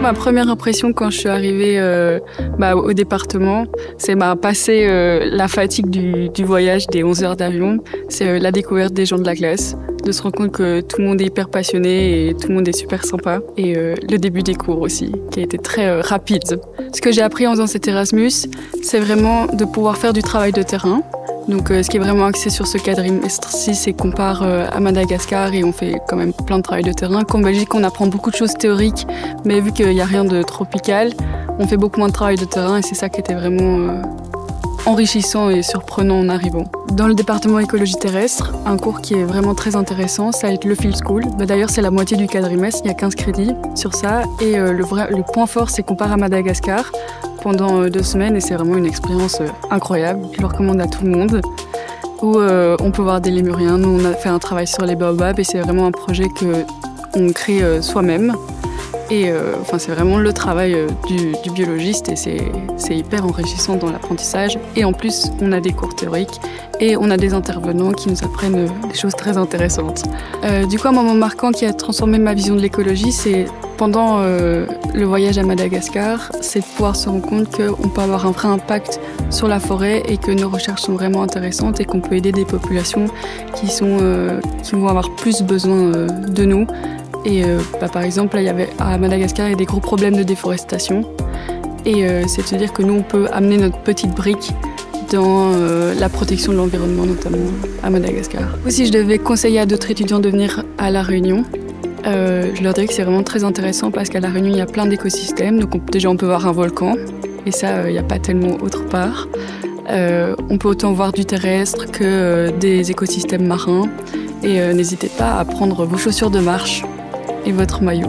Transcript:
Ma première impression quand je suis arrivée au département, c'est passer la fatigue du voyage des 11 heures d'avion. C'est la découverte des gens de la classe, de se rendre compte que tout le monde est hyper passionné et tout le monde est super sympa. Et le début des cours aussi, qui a été très rapide. Ce que j'ai appris en faisant cet Erasmus, c'est vraiment de pouvoir faire du travail de terrain. Donc ce qui est vraiment axé sur ce quadrimestre-ci, c'est qu'on part à Madagascar et on fait quand même plein de travail de terrain. Qu'en Belgique, on apprend beaucoup de choses théoriques, mais vu qu'il n'y a rien de tropical, on fait beaucoup moins de travail de terrain et c'est ça qui était vraiment enrichissant et surprenant en arrivant. Dans le département écologie terrestre, un cours qui est vraiment très intéressant, ça va être le Field School. D'ailleurs, c'est la moitié du quadrimestre, il y a 15 crédits sur ça. Et le point fort, c'est qu'on part à Madagascar pendant 2 semaines et c'est vraiment une expérience incroyable. Je le recommande à tout le monde. Où on peut voir des lémuriens. Nous, on a fait un travail sur les baobabs et c'est vraiment un projet qu'on crée soi-même. Et c'est vraiment le travail du biologiste et c'est hyper enrichissant dans l'apprentissage. Et en plus, on a des cours théoriques et on a des intervenants qui nous apprennent des choses très intéressantes. Du coup, un moment marquant qui a transformé ma vision de l'écologie, c'est pendant le voyage à Madagascar, c'est de pouvoir se rendre compte qu'on peut avoir un vrai impact sur la forêt et que nos recherches sont vraiment intéressantes et qu'on peut aider des populations qui vont avoir plus besoin de nous. Et par exemple, là, à Madagascar, il y a des gros problèmes de déforestation. Et c'est de se dire que nous, on peut amener notre petite brique dans la protection de l'environnement, notamment à Madagascar. Si je devais conseiller à d'autres étudiants de venir à La Réunion, je leur dirais que c'est vraiment très intéressant parce qu'à La Réunion, il y a plein d'écosystèmes. Donc déjà, on peut voir un volcan. Et ça, il n'y a pas tellement autre part. On peut autant voir du terrestre que des écosystèmes marins. Et n'hésitez pas à prendre vos chaussures de marche et votre maillot.